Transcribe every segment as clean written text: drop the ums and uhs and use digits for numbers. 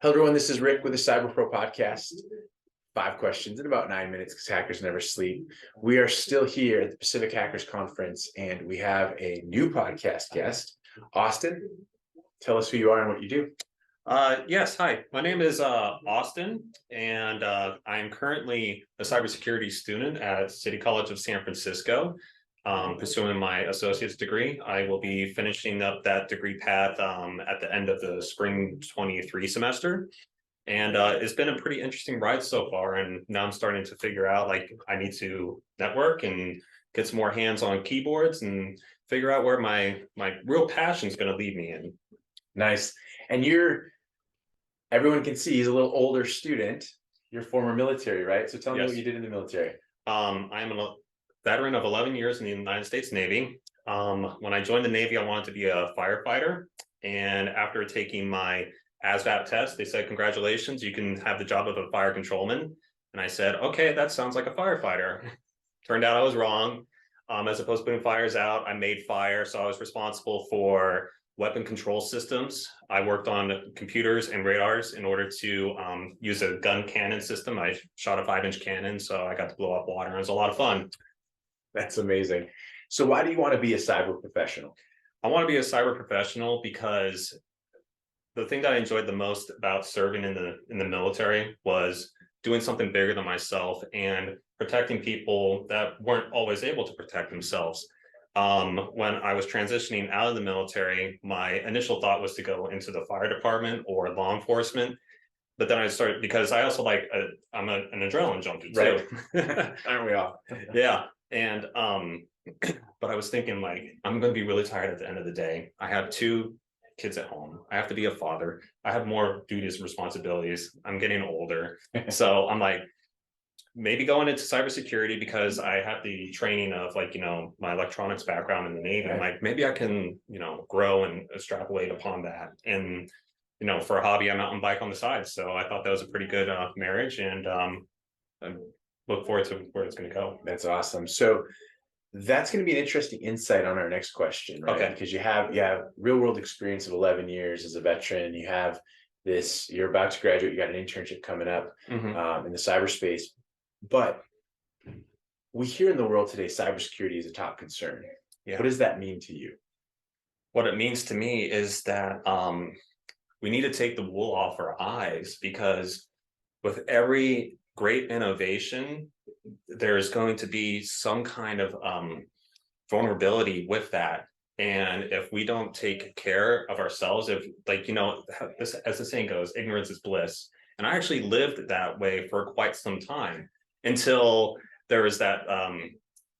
Hello, everyone. This is Rick with the Cyber Pro podcast. 5 questions in about 9 minutes because hackers never sleep. We are still here at the Pacific Hackers Conference, and we have a new podcast guest. Austin, tell us who you are and what you do. Yes, hi. My name is Austin, and I'm currently a cybersecurity student at City College of San Francisco, pursuing my associate's degree. I will be finishing up that degree path at the end of the spring 23 semester. And it's been a pretty interesting ride so far. And now I'm starting to figure out, like, I need to network and get some more hands on keyboards and figure out where my real passion is going to lead me in. Nice. And everyone can see he's a little older student. You're former military, right? So tell me what you did in the military. I am a veteran of 11 years in the United States Navy. When I joined the Navy, I wanted to be a firefighter. And after taking my ASVAB test, they said, congratulations, you can have the job of a fire controlman. And I said, okay, that sounds like a firefighter. Turned out I was wrong. As opposed to putting fires out, I made fire. So I was responsible for weapon control systems. I worked on computers and radars in order to use a gun cannon system. I shot a 5-inch cannon, so I got to blow up water. It was a lot of fun. That's amazing. So why do you want to be a cyber professional? I want to be a cyber professional because the thing that I enjoyed the most about serving in the military was doing something bigger than myself and protecting people that weren't always able to protect themselves. When I was transitioning out of the military, my initial thought was to go into the fire department or law enforcement. But then I started, because I also I'm an adrenaline junkie too. Right. Aren't we all? Yeah. And, but I was thinking, like, I'm going to be really tired at the end of the day. I have 2 kids at home. I have to be a father. I have more duties and responsibilities. I'm getting older. So I'm like, maybe going into cybersecurity because I have the training of, like, my electronics background in the Navy. I'm like, maybe I can, grow and extrapolate upon that. And, for a hobby, I mountain bike on the side. So I thought that was a pretty good marriage, and I look forward to where it's going to go. That's awesome. So that's going to be an interesting insight on our next question, right? Okay. Because you have real world experience of 11 years as a veteran. You have you're about to graduate. You got an internship coming up in the cyberspace. But we hear in the world today, cybersecurity is a top concern. Yeah. What does that mean to you? What it means to me is that we need to take the wool off our eyes, because with every great innovation, there's going to be some kind of vulnerability with that. And if we don't take care of ourselves, if, this, as the saying goes, ignorance is bliss. And I actually lived that way for quite some time, until there was that,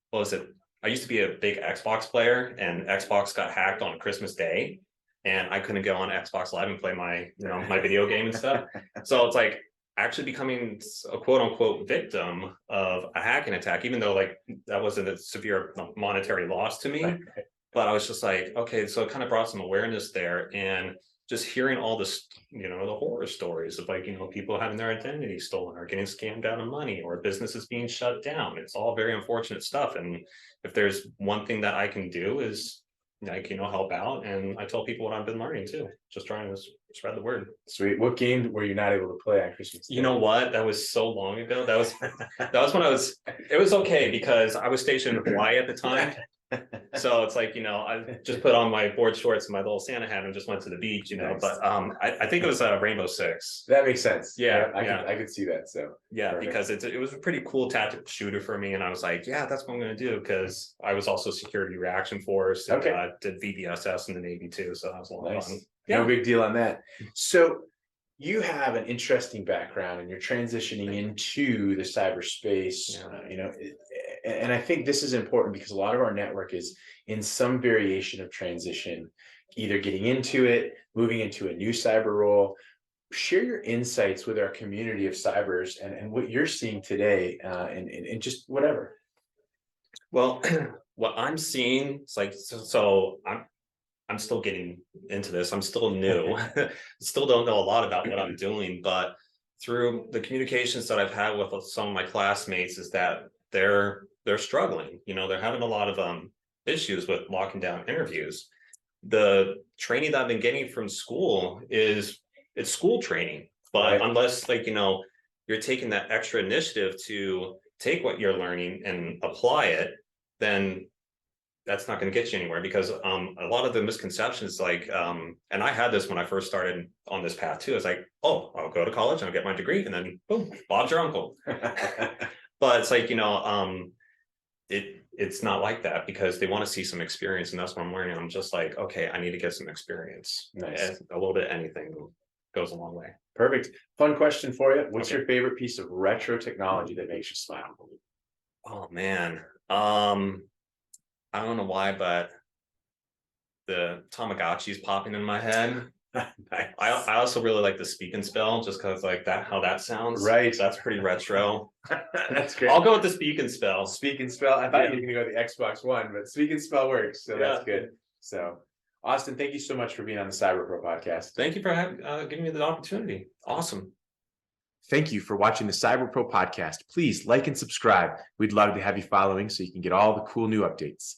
what was it? I used to be a big Xbox player, and Xbox got hacked on Christmas Day, and I couldn't go on Xbox Live and play my, my video game and stuff. So it's like actually becoming a quote unquote victim of a hacking attack, even though, like, that wasn't a severe monetary loss to me. But I was just like, okay, so it kind of brought some awareness there. And just hearing all this, the horror stories of, like, people having their identity stolen or getting scammed out of money or businesses being shut down. It's all very unfortunate stuff. And if there's one thing that I can do is, like, help out. And I tell people what I've been learning too, just trying to spread the word. Sweet. What game were you not able to play on Christmas Day? You know what? That was so long ago. That was when it was okay, because I was stationed in Hawaii at the time. So it's like, I just put on my board shorts and my little Santa hat and just went to the beach, Nice. But I think it was Rainbow Six. That makes sense. Yeah, I could see that. So yeah, perfect. because it was a pretty cool tactical shooter for me, and I was like, yeah, that's what I'm going to do, because I was also security reaction force and did VBSS in the Navy too, so that was a lot of fun. No big deal on that. So you have an interesting background, and you're transitioning into the cyberspace. And I think this is important because a lot of our network is in some variation of transition, either getting into it, moving into a new cyber role. Share your insights with our community of cybers and what you're seeing today, and just whatever. Well, what I'm seeing, it's like, so I'm still getting into this. I'm still new. Still don't know a lot about what I'm doing, but through the communications that I've had with some of my classmates, is that they're struggling. They're having a lot of issues with locking down interviews. The training that I've been getting from school is it's school training. But Right. unless like, you're taking that extra initiative to take what you're learning and apply it, then that's not going to get you anywhere. Because a lot of the misconceptions, like and I had this when I first started on this path too. It's like, oh, I'll go to college, I'll get my degree, and then boom, Bob's your uncle. But it's like, it's not like that, because they want to see some experience, and that's what I'm learning. I'm just like, okay, I need to get some experience. Nice. And a little bit, anything goes a long way. Perfect. Fun question for you. What's Okay. your favorite piece of retro technology that makes you smile? Oh man, I don't know why, but the Tamagotchi's popping in my head. Nice. I also really like the Speak and Spell, just because like that, how that sounds. Right. That's pretty retro. That's great. I'll go with the Speak and Spell. Speak and Spell. I thought Yeah. you were going to go with the Xbox One, but Speak and Spell works. So that's Yeah. good. So, Austin, thank you so much for being on the Cyber Pro podcast. Thank you for giving me the opportunity. Awesome. Thank you for watching the Cyber Pro podcast. Please like and subscribe. We'd love to have you following so you can get all the cool new updates.